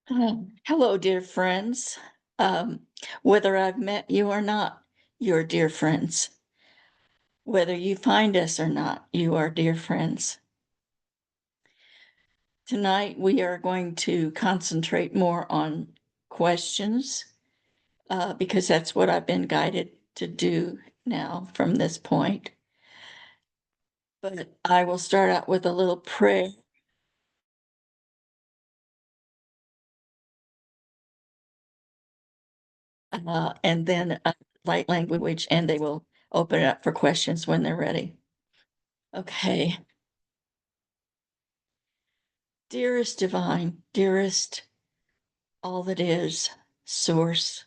Hello, dear friends. Um, whether I've met you or not, you're dear friends. Whether you find us or not, you are dear friends. Tonight, we are going to concentrate more on questions because that's what I've been guided to do now from this point. But I will start out with a little prayer and then light language, and they will open it up for questions when they're ready. Okay. Dearest divine, dearest all that is, source,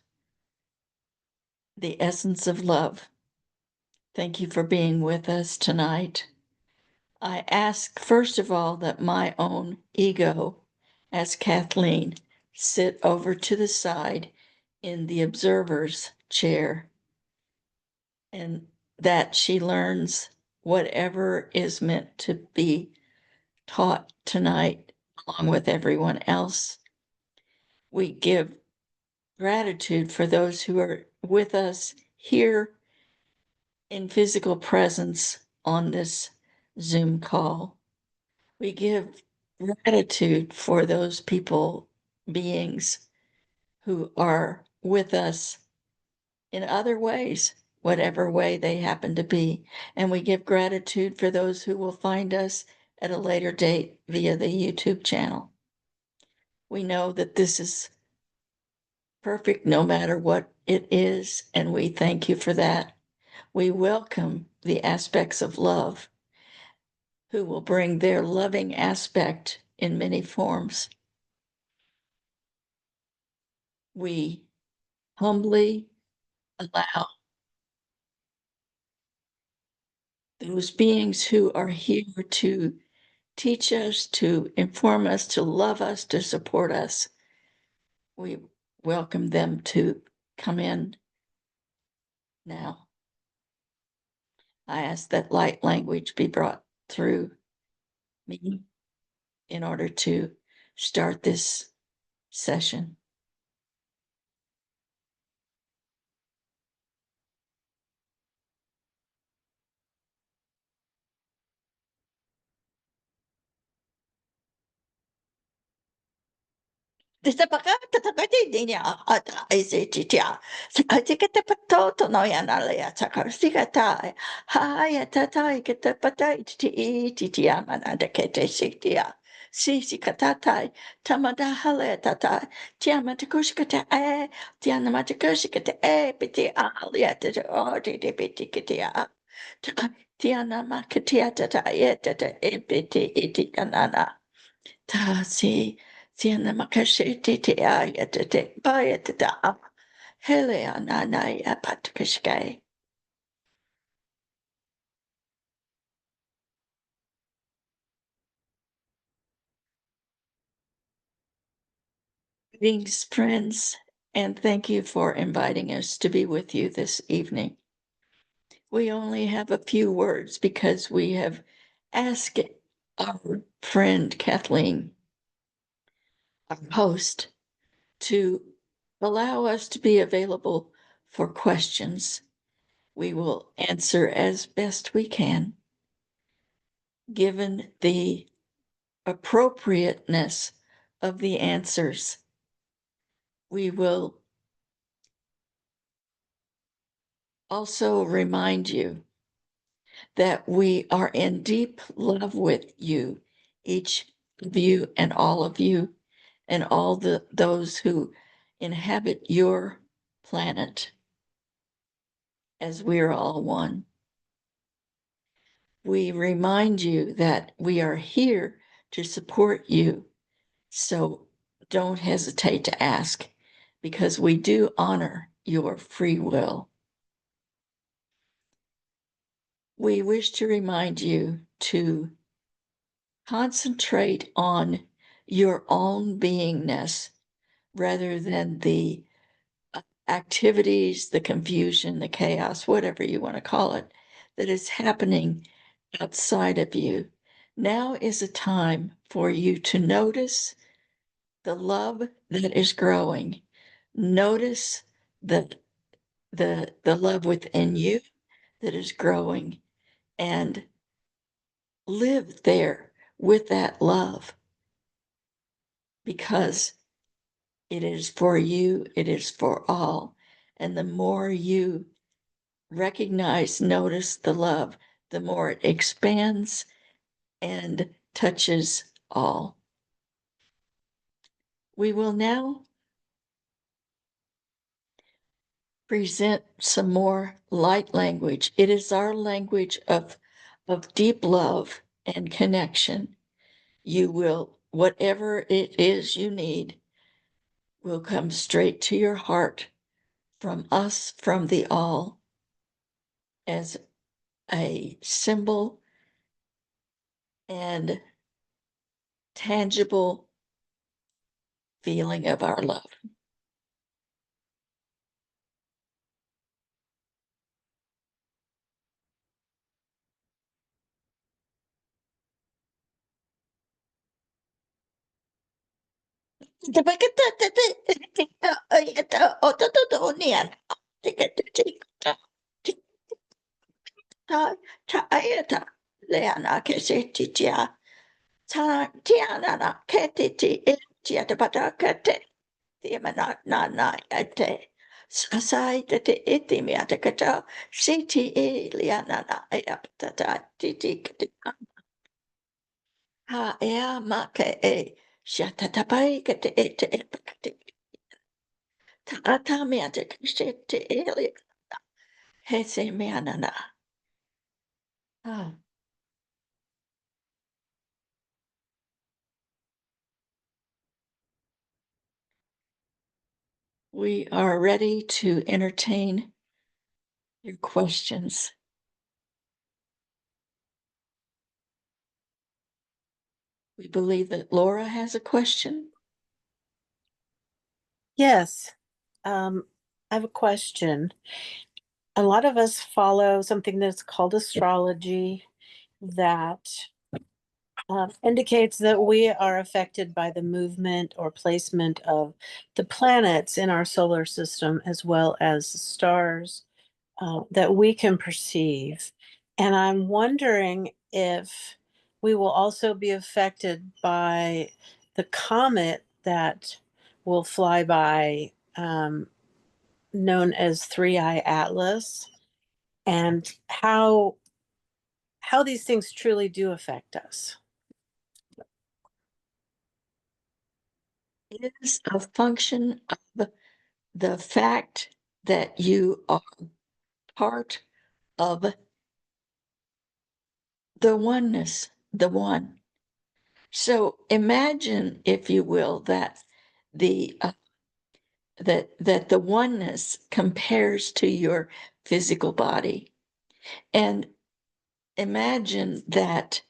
the essence of love, thank you for being with us tonight. I ask, first of all, that my own ego, as Kathleen, sit over to the side in the observer's chair and that she learns whatever is meant to be taught tonight along with everyone else. We give gratitude for those who are with us here in physical presence on this Zoom call. We give gratitude for those people, beings who are with us in other ways, whatever way they happen to be. And we give gratitude for those who will find us at a later date via the YouTube channel. We know that this is perfect no matter what it is, and we thank you for that. We welcome the aspects of love who will bring their loving aspect in many forms. We humbly allow those beings who are here to teach us, to inform us, to love us, to support us. We welcome them to come in now. I ask that light language be brought through me in order to start this session. Tiana makatiata eta ebiti iti anana. Tasi, tiana makashiti te ayata te bayata da. Hele anana ya patukashkai. Greetings, friends, and thank you for inviting us to be with you this evening. We only have a few words because we have asked our friend Kathleen, our host, to allow us to be available for questions. We will answer as best we can, given the appropriateness of the answers. We will also remind you that we are in deep love with you, each of you and all of you, and all those who inhabit your planet, as we're all one. We remind you that we are here to support you, so don't hesitate to ask, because we do honor your free will. We wish to remind you to concentrate on your own beingness rather than the activities, the confusion, the chaos, whatever you want to call it, that is happening outside of you. Now is a time for you to notice the love that is growing. Notice the love within you that is growing, and live there with that love, because it is for you, it is for all. And the more you recognize, notice the love, the more it expands and touches all. We will now present some more light language. It is our language of deep love and connection. You will, whatever it is you need, will come straight to your heart from us, from the all, as a symbol and tangible feeling of our love. Leana kesetitia tiana ketiti etiata patakate tiamana nana ate sasai te etimiata kata siti liana ayaptata titi ha ea make shatatapai kate ete epakate taata miata kashete eli hese mianana. Ah, we are ready to entertain your questions. We believe that Laura has a question. Yes. I have a question. A lot of us follow something that's called astrology that indicates that we are affected by the movement or placement of the planets in our solar system, as well as the stars that we can perceive. And I'm wondering if we will also be affected by the comet that will fly by, known as Three-Eye Atlas, and how these things truly do affect us. It is a function of the fact that you are part of the oneness, the one. So imagine, if you will, that the that the oneness compares to your physical body, and imagine that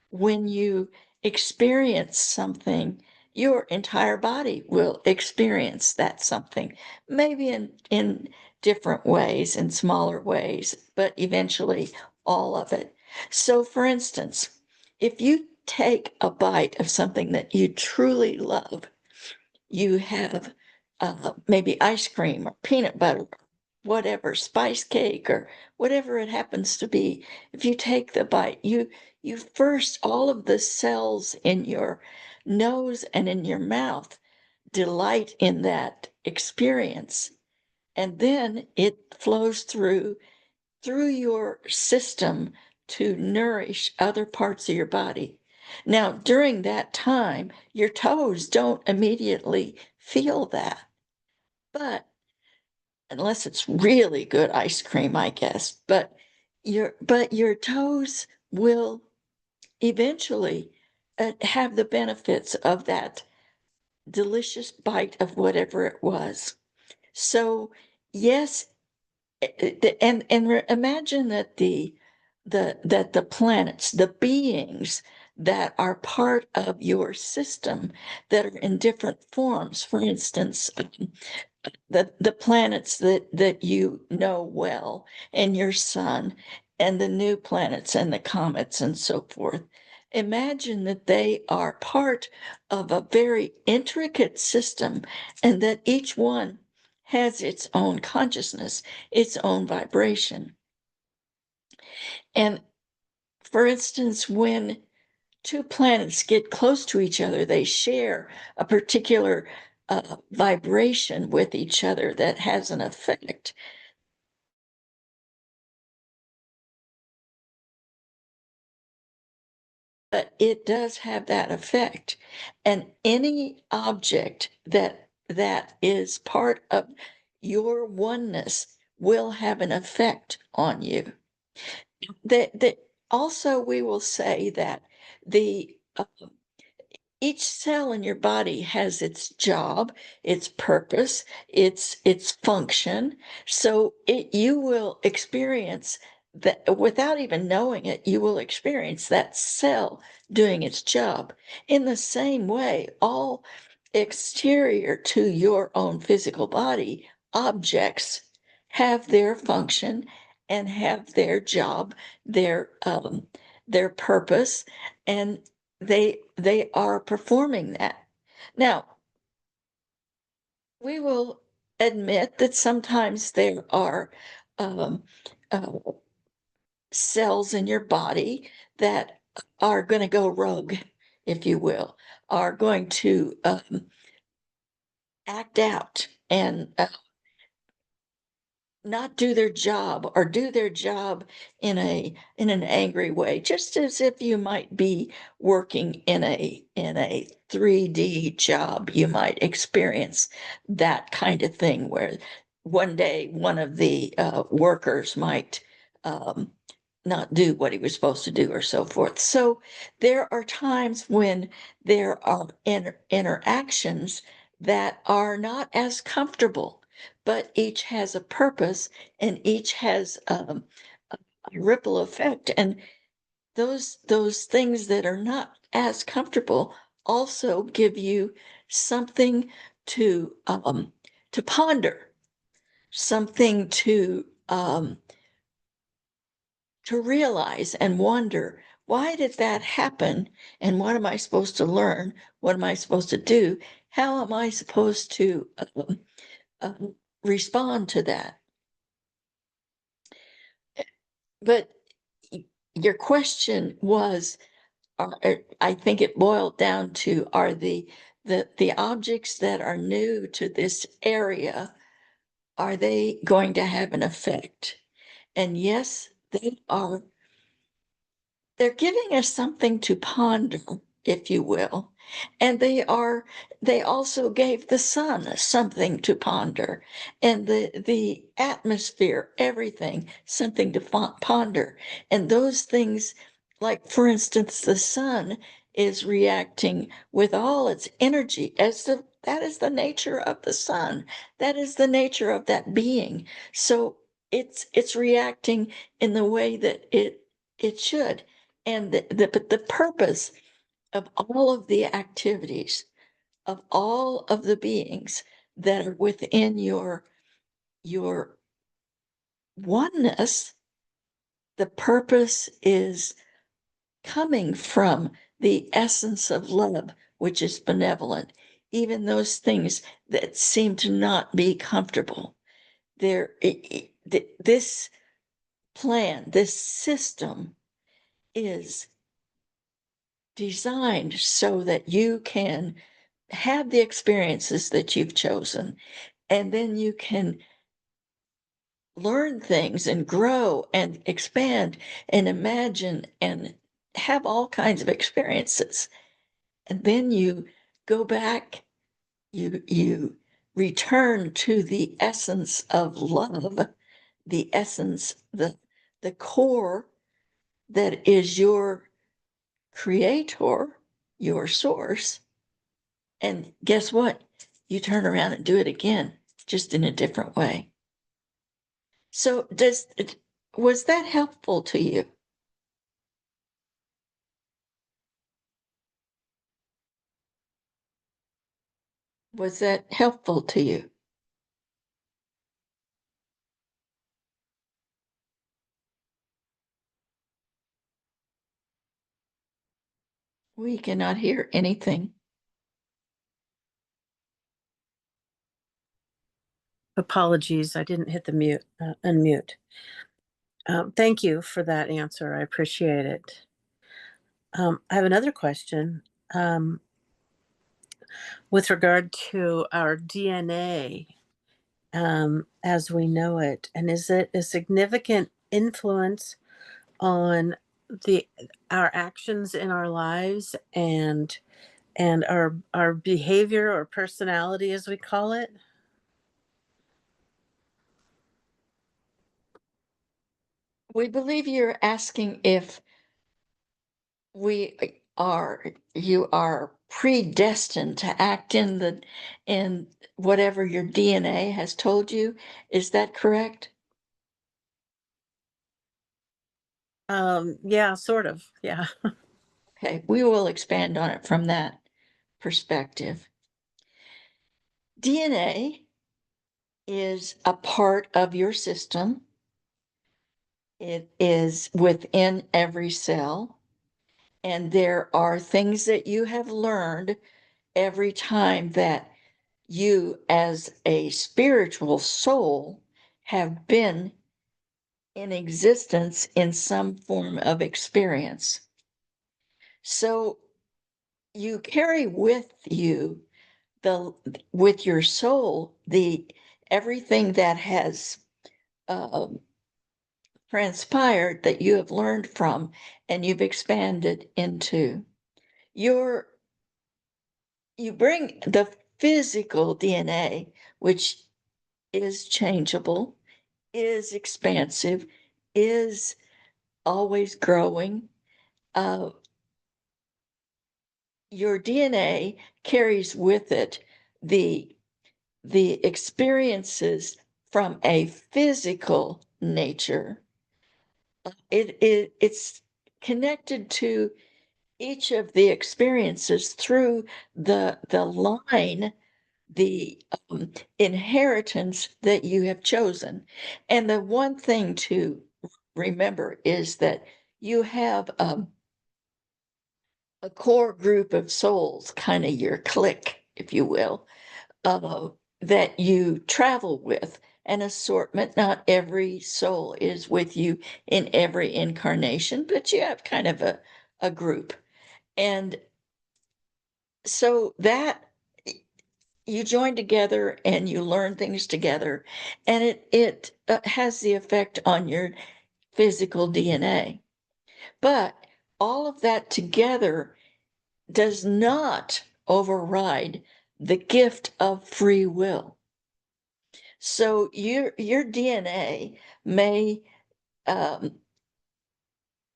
when you experience something, your entire body will experience that something, maybe in different ways, in smaller ways, but eventually all of it. So, for instance, if you take a bite of something that you truly love, you have maybe ice cream or peanut butter, whatever, spice cake or whatever it happens to be. If you take the bite, you first, all of the cells in your nose and in your mouth delight in that experience, and then it flows through your system to nourish other parts of your body. Now, during that time, your toes don't immediately feel that, but unless it's really good ice cream, I guess, but your toes will eventually have the benefits of that delicious bite of whatever it was. So, yes, imagine that the planets, the beings that are part of your system, that are in different forms. For instance, the planets that you know well, and your sun, and the new planets and the comets and so forth. Imagine that they are part of a very intricate system and that each one has its own consciousness, its own vibration. And for instance, when two planets get close to each other, they share a particular vibration with each other that has an effect. But it does have that effect. And any object that is part of your oneness will have an effect on you. That also we will say that the each cell in your body has its job, its purpose, its function. So you will experience that without even knowing it, you will experience that cell doing its job. In the same way, all exterior to your own physical body objects have their function and have their job, their purpose, and they are performing that. Now, we will admit that sometimes there are um, uh, cells in your body that are going to go rogue, if you will, are going to act out and not do their job or do their job in an angry way, just as if you might be working in a 3D job. You might experience that kind of thing where one day one of the workers might um, not do what he was supposed to do or so forth. So there are times when there are interactions that are not as comfortable, but each has a purpose and each has a ripple effect. And those things that are not as comfortable also give you something to ponder, something to realize and wonder, why did that happen? And what am I supposed to learn? What am I supposed to do? How am I supposed to respond to that? But your question was, I think it boiled down to, are the objects that are new to this area, are they going to have an effect? And yes, they are. They're giving us something to ponder, if you will. And they also gave the sun something to ponder, and the atmosphere, everything, something to ponder. And those things, like for instance, the sun is reacting with all its energy as that is the nature of the sun. That is the nature of that being. So it's reacting in the way that it should. And but the purpose of all of the activities of all of the beings that are within your oneness, the purpose is coming from the essence of love, which is benevolent. Even those things that seem to not be comfortable, this plan, this system is designed so that you can have the experiences that you've chosen, and then you can learn things and grow and expand and imagine and have all kinds of experiences. And then you go back, you return to the essence of love, the essence, the core that is your creator, your source. And guess what? You turn around and do it again, just in a different way. So was that helpful to you? Was that helpful to you? We cannot hear anything. Apologies, I didn't hit the unmute. Thank you for that answer. I appreciate it. I have another question with regard to our DNA as we know it, and is it a significant influence on the our actions in our lives and our behavior or personality, as we call it? We believe you're asking if you are predestined to act in whatever your DNA has told you. Is that correct? Yeah, sort of. Yeah. Okay, we will expand on it from that perspective. DNA is a part of your system. It is within every cell, and there are things that you have learned every time that you, as a spiritual soul, have been in existence in some form of experience. So you carry with you the with your soul the everything that has uh, transpired that you have learned from and you've expanded into your you bring the physical DNA, which is changeable, is expansive, is always growing. Uh, your DNA carries with it the experiences from a physical nature. It's connected to each of the experiences through the line, the inheritance that you have chosen. And the one thing to remember is that you have a core group of souls, kind of your clique, if you will, uh, that you travel with, an assortment. Not every soul is with you in every incarnation, but you have kind of a group. And so that you join together and you learn things together, and it has the effect on your physical DNA. But all of that together does not override the gift of free will. So your DNA may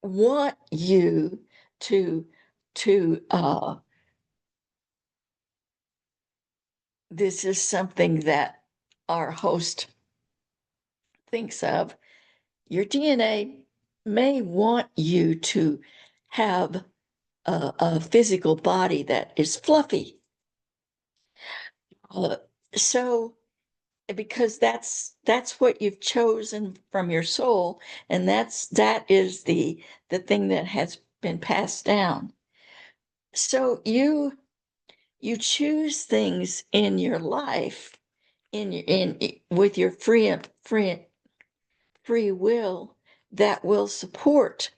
want you to to this is something that our host thinks of. Your DNA may want you to have a physical body that is fluffy. Uh, so because that's what you've chosen from your soul, and that is the thing that has been passed down. So you choose things in your life in with your free will that will support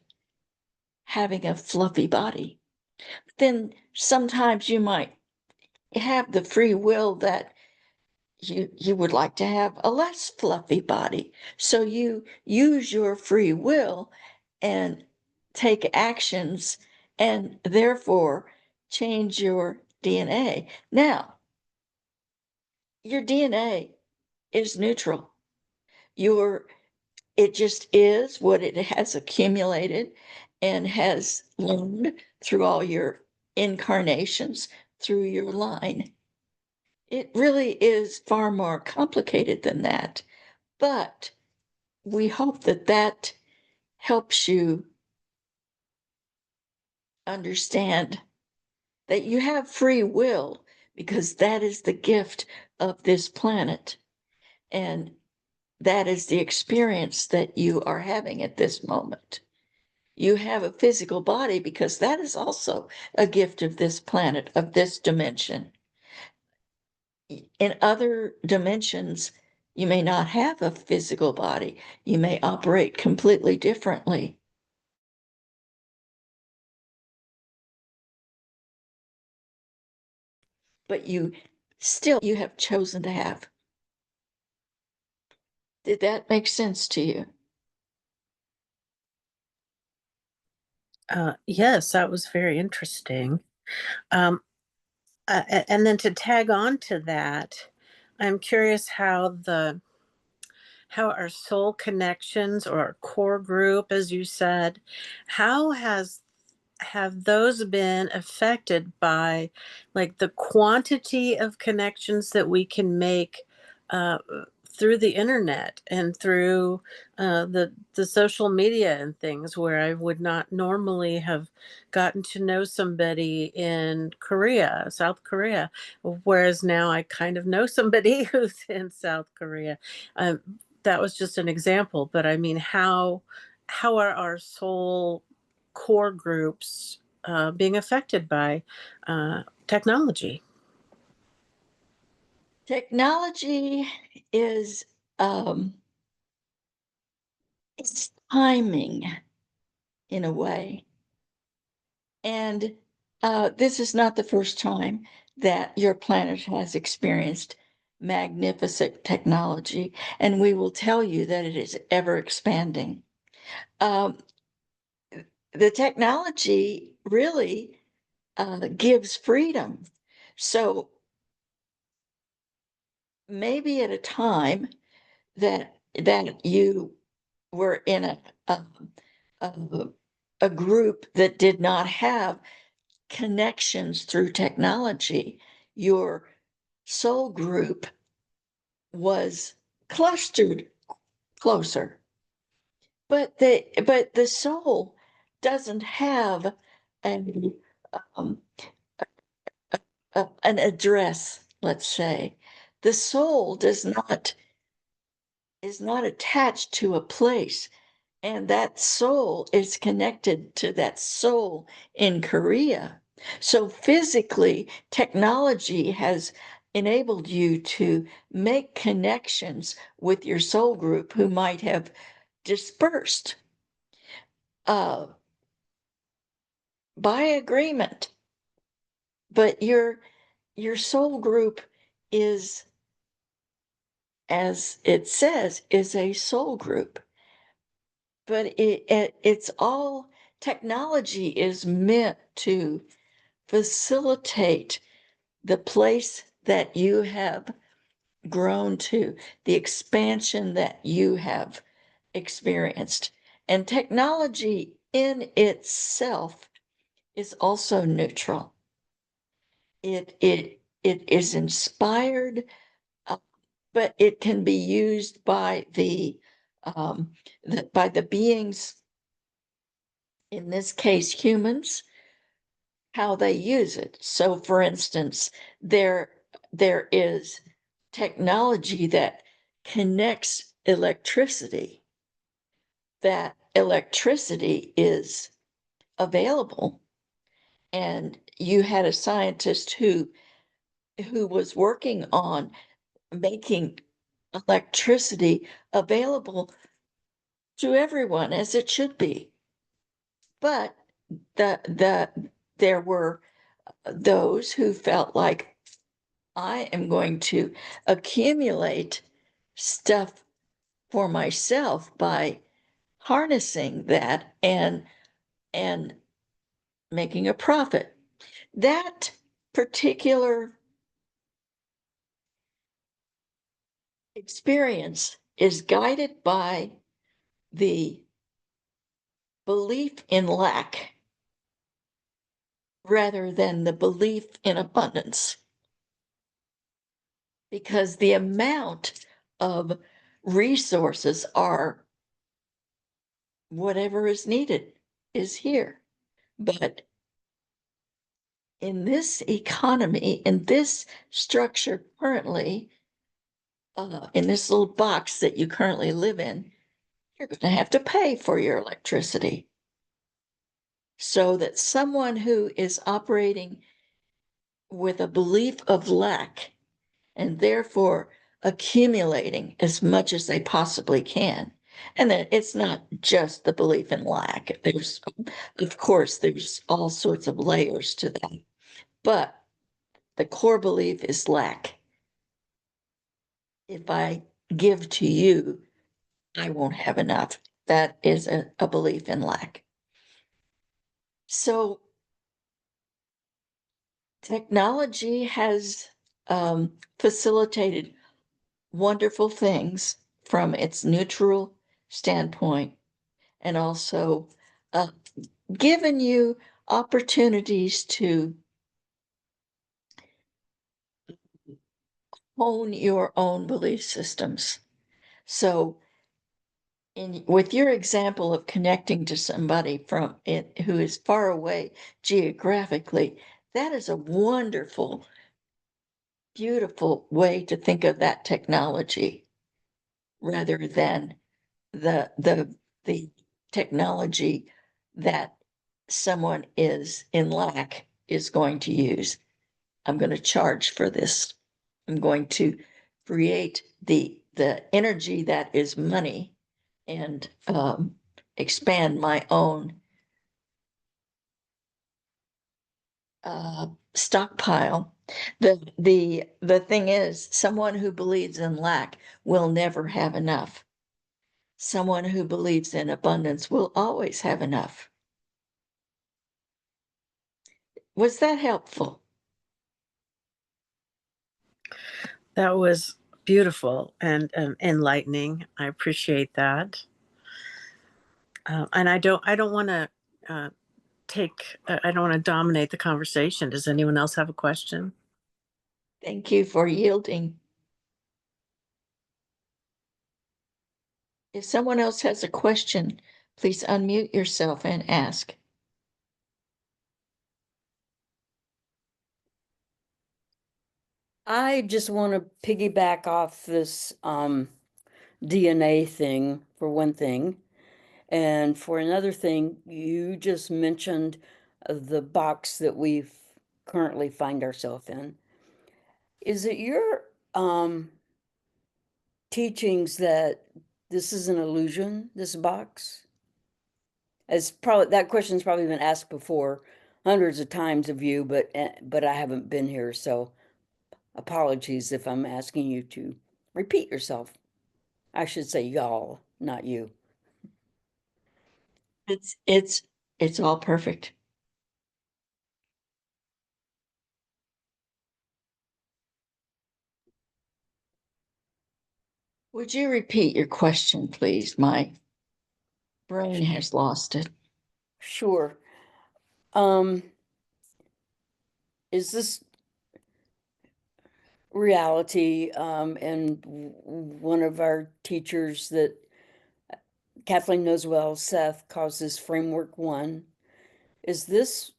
having a fluffy body. Then sometimes you might have the free will that you would like to have a less fluffy body. So you use your free will and take actions and therefore change your DNA. Now, your DNA is neutral. Your It just is what it has accumulated and has learned through all your incarnations through your line. It really is far more complicated than that, but we hope that that helps you understand that you have free will because that is the gift of this planet. And that is the experience that you are having at this moment. You have a physical body because that is also a gift of this planet, of this dimension. In other dimensions, you may not have a physical body. You may operate completely differently. But you have chosen to have. Did that make sense to you? Yes, that was very interesting. Um, and then to tag on to that, I'm curious how our soul connections or our core group, as you said, how have those been affected by like the quantity of connections that we can make uh, through the internet and through the social media and things, where I would not normally have gotten to know somebody in Korea, South Korea, whereas now I kind of know somebody who's in South Korea. um, that was just an example, but I mean, how are our soul core groups being affected by technology? Technology is it's timing in a way. And this is not the first time that your planet has experienced magnificent technology, and we will tell you that it is ever expanding. Um, the technology really gives freedom. So maybe at a time that you were in a, a, a group that did not have connections through technology, your soul group was clustered closer. But the soul doesn't have an um, an address, let's say. The soul does not is not attached to a place, and that soul is connected to that soul in Korea. So physically, technology has enabled you to make connections with your soul group who might have dispersed uh, by agreement. But your soul group is, as it says, is a soul group. But it's all technology is meant to facilitate the place that you have grown to, the expansion that you have experienced. And technology in itself is also neutral. It is inspired, uh, but it can be used um, by the beings, in this case, humans, how they use it. So for instance, there is technology that connects electricity. That electricity is available. And you had a scientist who was working on making electricity available to everyone as it should be. But there were those who felt like, I am going to accumulate stuff for myself by harnessing that and making a profit. That particular experience is guided by the belief in lack rather than the belief in abundance, because the amount of resources are whatever is needed is here. But in this economy, in this structure currently, in this little box that you currently live in, you're going to have to pay for your electricity. so that someone who is operating with a belief of lack and therefore accumulating as much as they possibly can. And that it's not just the belief in lack. There's, of course, there's all sorts of layers to that. But the core belief is lack. If I give to you, I won't have enough. That is a belief in lack. So technology has facilitated wonderful things from its neutral standpoint, and also uh, given you opportunities to hone your own belief systems. So with your example of connecting to somebody from it who is far away geographically, that is a wonderful, beautiful way to think of that technology rather than the technology that someone is in lack is going to use. I'm going to charge for this. I'm going to create the energy that is money and expand my own stockpile. The thing is, someone who believes in lack will never have enough. Someone who believes in abundance will always have enough. Was that helpful? That was beautiful and enlightening. I appreciate that. And I don't want to I don't want to dominate the conversation. Does anyone else have a question? Thank you for yielding. If someone else has a question, please unmute yourself and ask. I just want to piggyback off this DNA thing for one thing. And for another thing, you just mentioned the box that we currently find ourselves in. Is it your teachings that this is an illusion, this box? As probably that question's probably been asked before hundreds of times of you, but I haven't been here, so apologies if I'm asking you to repeat yourself. I should say y'all, not you. It's all perfect. Would you repeat your question, please? My brain has lost it. Sure. Is this reality? And one of our teachers that Kathleen knows well, Seth, calls this framework one. Is this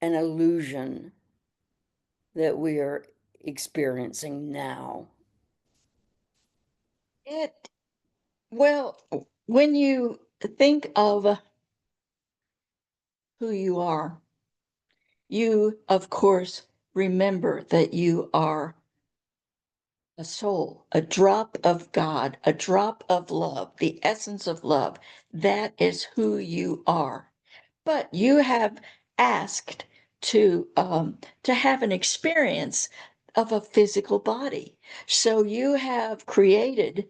an illusion that we are experiencing now? Well, when you think of who you are, you, of course, remember that you are a soul, a drop of God, a drop of love, the essence of love. That is who you are. But you have asked to have an experience of a physical body. So you have created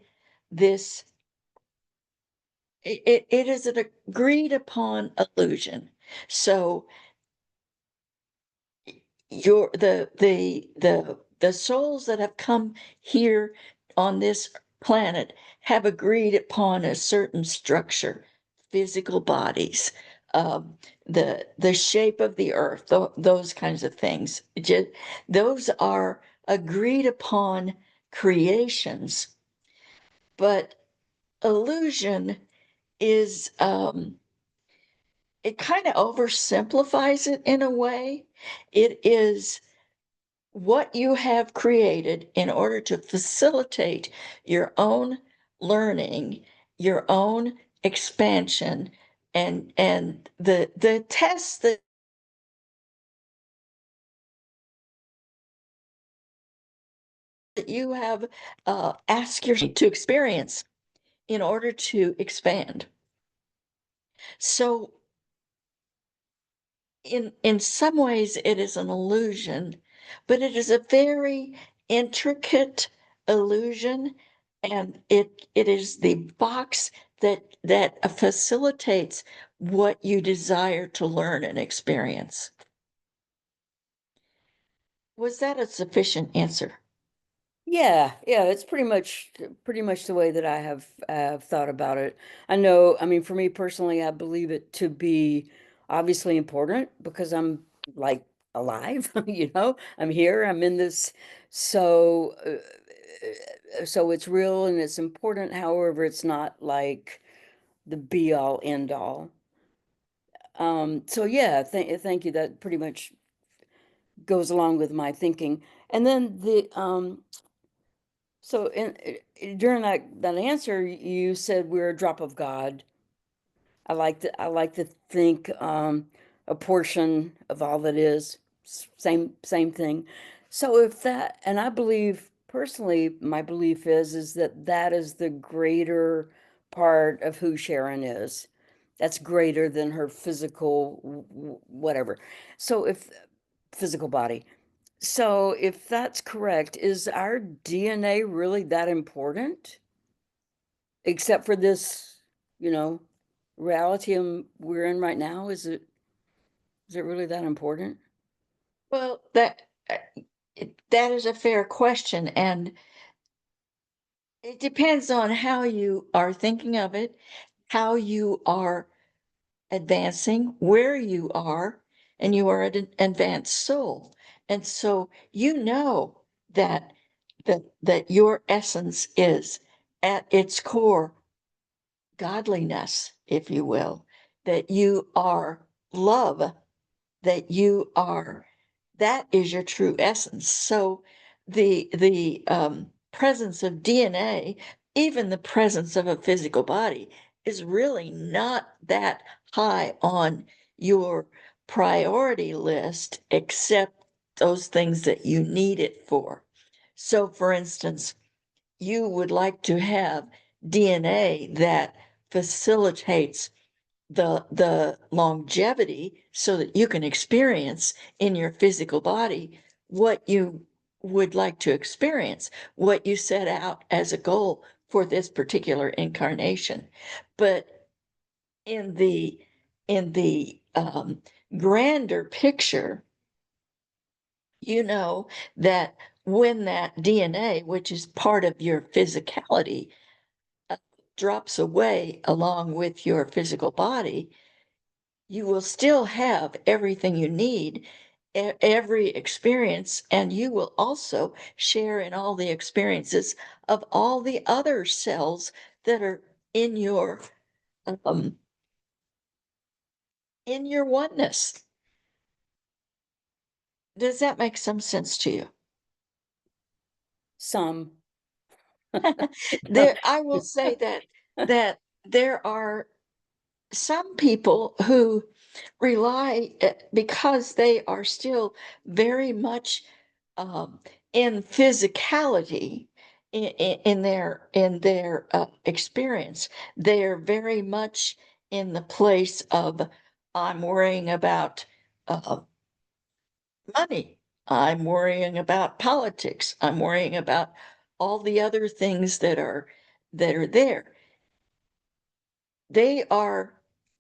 this. It is an agreed upon illusion. So the souls that have come here on this planet have agreed upon a certain structure, physical bodies, the shape of the earth, those kinds of things. Those are agreed upon creations, but illusion is it kind of oversimplifies it in a way. It is what you have created in order to facilitate your own learning, your own expansion, and the tests that you have asked yourself to experience in order to expand. So in some ways it is an illusion, but it is a very intricate illusion, and it is the box that facilitates what you desire to learn and experience. Was that a sufficient answer? Yeah, yeah, it's pretty much the way that I have thought about it. I know, I mean, for me personally, I believe it to be obviously important because I'm like alive, you know, I'm here, I'm in this, so so it's real and it's important. However, it's not like the be all end all. So yeah, thank you. That pretty much goes along with my thinking. And then so during that answer, you said we're a drop of God. I like to think a portion of all that is same thing. So if that, and I believe personally, my belief is that that is the greater part of who Sharon is. That's greater than her physical whatever. So if physical body. So if that's correct, is our DNA really that important? Except for this, you know, reality we're in right now? Is it really that important? Well, that is a fair question, and it depends on how you are thinking of it, how you are advancing, where you are, and you are an advanced soul. And so you know that that your essence is at its core godliness, if you will, that you are love, that you are that is your true essence. So the presence of DNA, even the presence of a physical body, is really not that high on your priority list, except those things that you need it for. So, for instance, you would like to have DNA that facilitates the longevity so that you can experience in your physical body what you would like to experience, what you set out as a goal for this particular incarnation. But in the grander picture, you know that when that DNA, which is part of your physicality, drops away along with your physical body, you will still have everything you need, every experience, and you will also share in all the experiences of all the other cells that are um, in your oneness. Does that make some sense to you? Some. There, I will say that there are some people who rely because they are still very much um, in physicality in their experience. They're very much in the place of I'm worrying about uh, money. I'm worrying about politics. I'm worrying about all the other things that are there. They are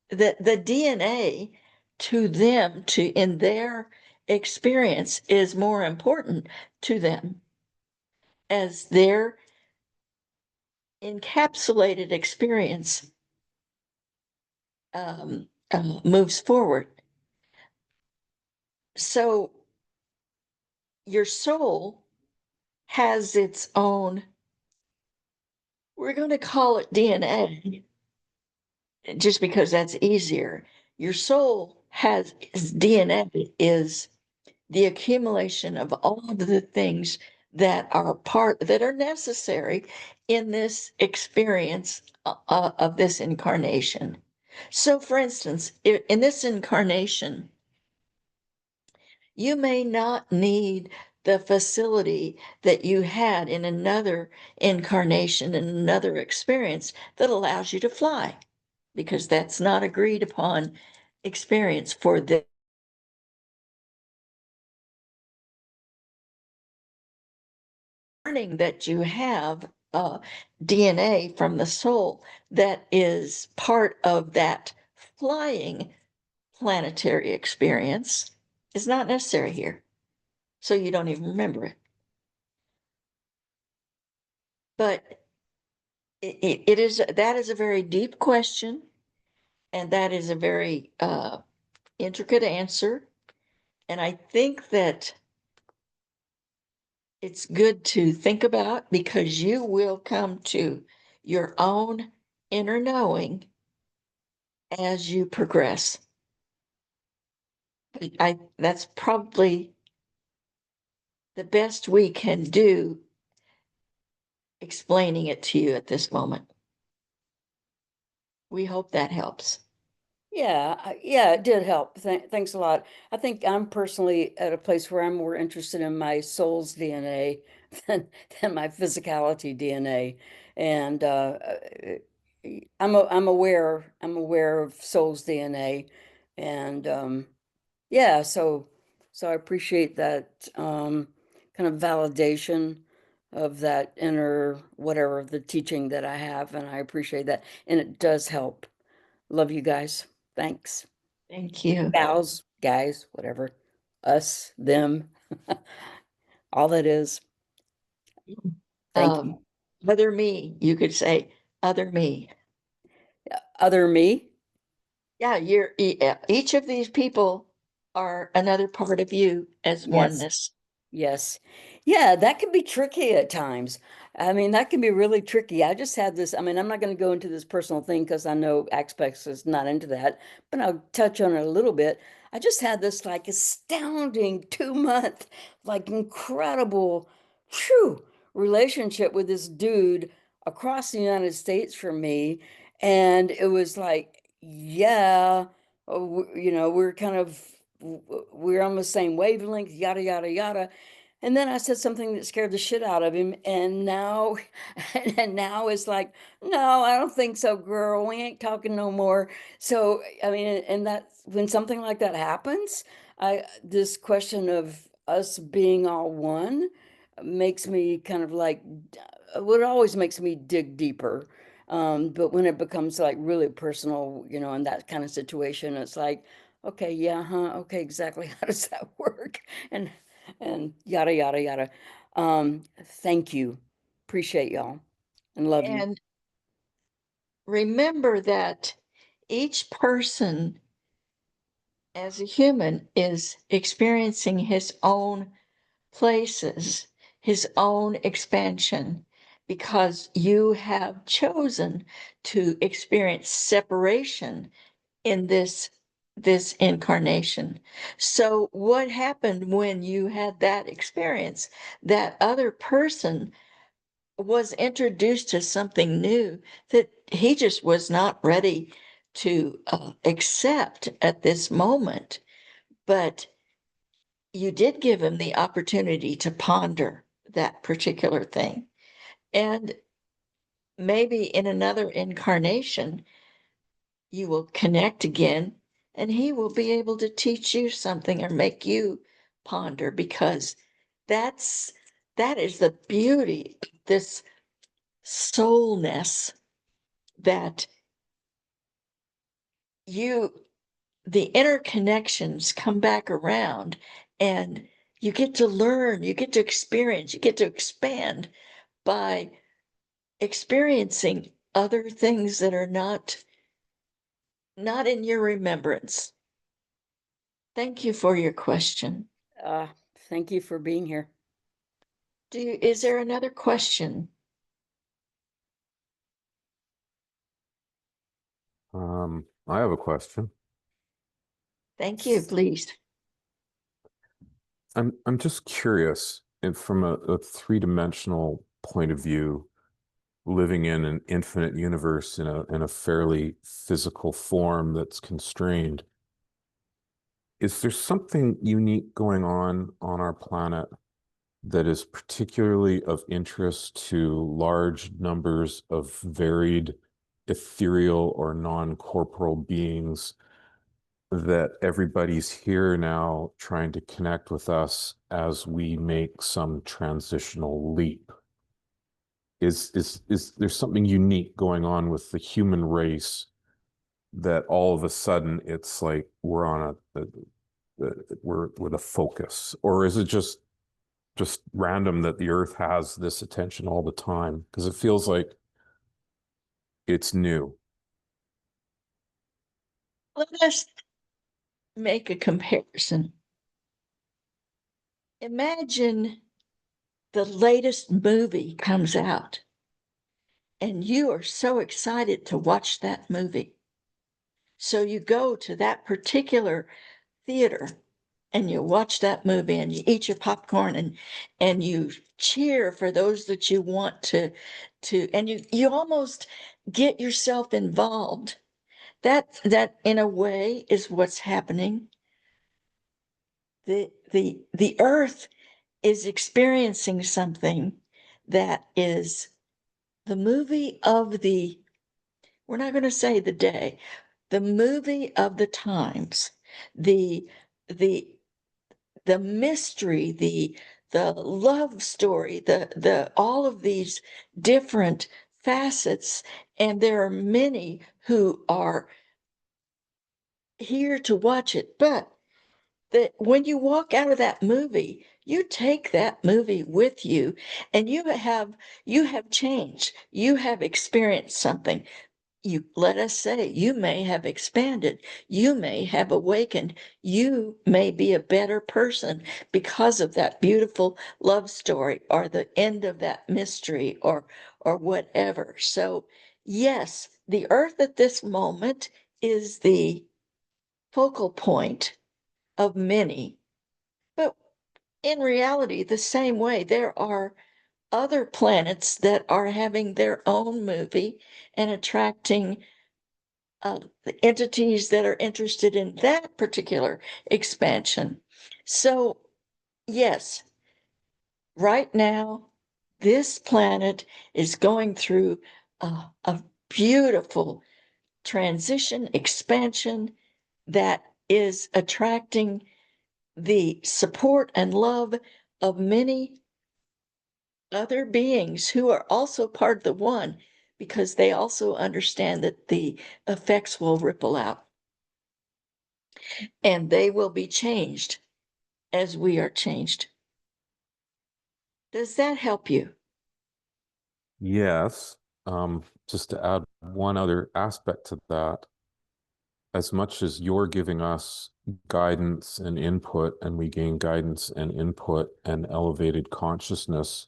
the DNA to them to in their experience is more important to them as their encapsulated experience moves forward. So your soul has its own, we're going to call it DNA just because that's easier. Your soul has its DNA is the accumulation of all of the things that are part that are necessary in this experience of this incarnation. So for instance, in this incarnation, you may not need the facility that you had in another incarnation, in another experience that allows you to fly, because that's not agreed upon experience for the learning that you have DNA from the soul that is part of that flying planetary experience is not necessary here. So you don't even remember it. But it is, that is a very deep question, and that is a very intricate answer. And I think that it's good to think about, because you will come to your own inner knowing as you progress. That's probably the best we can do explaining it to you at this moment. We hope that helps. Yeah, yeah, it did help. Thanks a lot. I think I'm personally at a place where I'm more interested in my soul's DNA than my physicality DNA, and I'm aware of soul's DNA, and yeah, so I appreciate that kind of validation of that inner whatever of the teaching that I have, and I appreciate that, and it does help. Love you guys. Thanks. Thank you. Gals, guys, whatever. Us, them, all that is. Thank you. Other me, you could say, other me. Other me? Yeah, each of these people are another part of you as Yes. oneness. Yes. Yeah, that can be tricky at times. I mean, that can be really tricky. I just had this, I mean, I'm not going to go into this personal thing because I know Aspects is not into that, but I'll touch on it a little bit. I just had this like astounding 2 month, like incredible, whew, relationship with this dude across the United States from me. And it was like, yeah, we're kind of, we're on the same wavelength, yada, yada, yada. And then I said something that scared the shit out of him. And now, and now it's like, no, I don't think so, girl. We ain't talking no more. So, I mean, and that when something like that happens, this question of us being all one makes me kind of like, what always makes me dig deeper. But when it becomes like really personal, in that kind of situation, it's like, okay, yeah, huh, okay, exactly. How does that work? And yada, yada, yada. Thank you. Appreciate y'all and love you. And remember that each person as a human is experiencing his own places, his own expansion, because you have chosen to experience separation in this incarnation. So what happened when you had that experience? That other person was introduced to something new that he just was not ready to accept at this moment. But you did give him the opportunity to ponder that particular thing. And maybe in another incarnation, you will connect again and he will be able to teach you something or make you ponder, because that is the beauty of this soulness, that the interconnections come back around, and you get to learn, you get to experience, you get to expand by experiencing other things that are not in your remembrance. Thank you for your question. Thank you for being here. Is there another question? I have a question. Thank you, please. I'm just curious if from a three-dimensional point of view, living in an infinite universe in a fairly physical form that's constrained. Is there something unique going on our planet that is particularly of interest to large numbers of varied ethereal or non-corporal beings that everybody's here now trying to connect with us as we make some transitional leap? Is there something unique going on with the human race that all of a sudden it's like we're on we're the focus, or is it just random that the earth has this attention all the time? Because it feels like it's new. Let us make a comparison. Imagine the latest movie comes out and you are so excited to watch that movie. So you go to that particular theater and you watch that movie and you eat your popcorn and you cheer for those that you want to and you almost get yourself involved. That in a way is what's happening. The earth is experiencing something that is the movie of the, we're not going to say the day, the movie of the times, the the the mystery, the love story, the all of these different facets, and there are many who are here to watch it. But that when you walk out of that movie, you take that movie with you, and you have changed. You have experienced something. You, let us say, you may have expanded, you may have awakened, you may be a better person because of that beautiful love story or the end of that mystery or whatever. So yes, the earth at this moment is the focal point of many, but in reality, the same way, there are other planets that are having their own movie and attracting the entities that are interested in that particular expansion. So, yes, right now, this planet is going through a beautiful transition, expansion that is attracting the support and love of many other beings who are also part of the one, because they also understand that the effects will ripple out and they will be changed as we are changed. Does that help you? Yes. Just to add one other aspect to that, as much as you're giving us guidance and input, and we gain guidance and input and elevated consciousness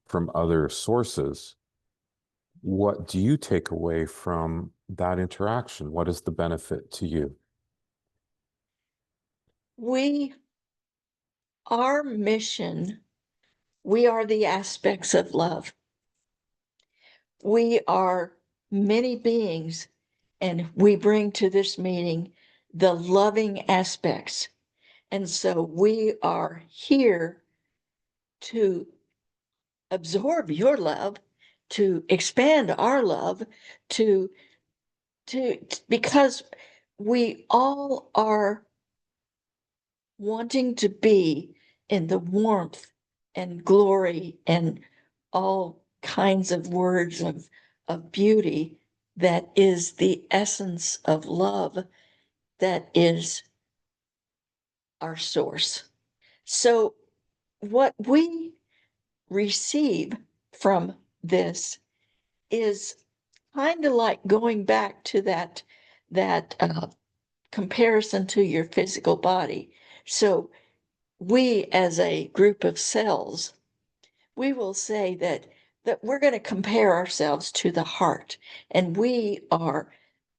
from other sources, what do you take away from that interaction? What is the benefit to you? Our mission, we are the aspects of love. We are many beings, and we bring to this meeting the loving aspects. And so we are here to absorb your love, to expand our love, to because we all are wanting to be in the warmth and glory and all kinds of words of beauty that is the essence of love, that is our source. So what we receive from this is kind of like going back to that comparison to your physical body. So we, as a group of cells, we will say that we're going to compare ourselves to the heart, and we are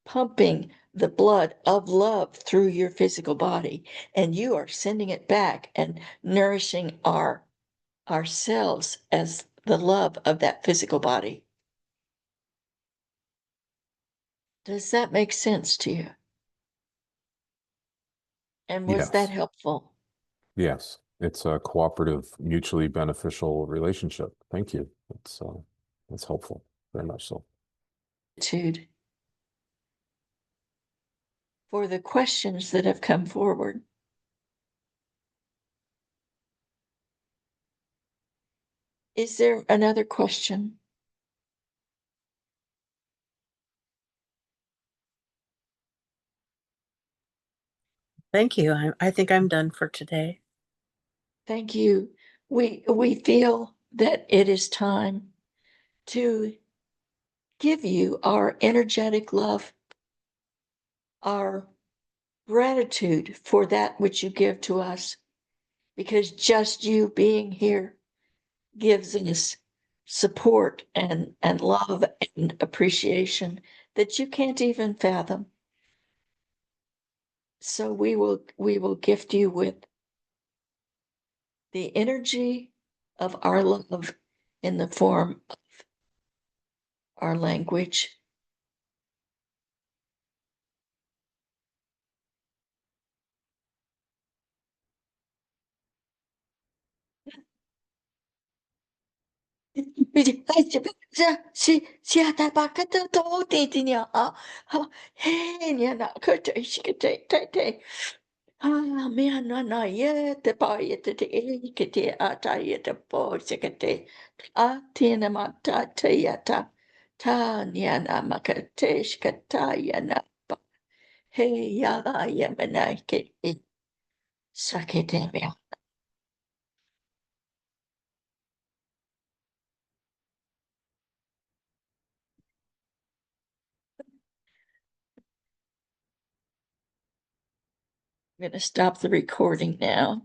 pumping the blood of love through your physical body, and you are sending it back and nourishing ourselves as the love of that physical body. Does that make sense to you? And was that Yes. helpful? Yes, it's a cooperative, mutually beneficial relationship. Thank you. That's helpful, very much so. Gratitude for the questions that have come forward. Is there another question? Thank you. I think I'm done for today. Thank you. We feel that it is time to give you our energetic love, our gratitude for that which you give to us, because just you being here gives us support and love and appreciation that you can't even fathom. So we will gift you with the energy of our love in the form of our language. Sakete. I'm going to stop the recording now.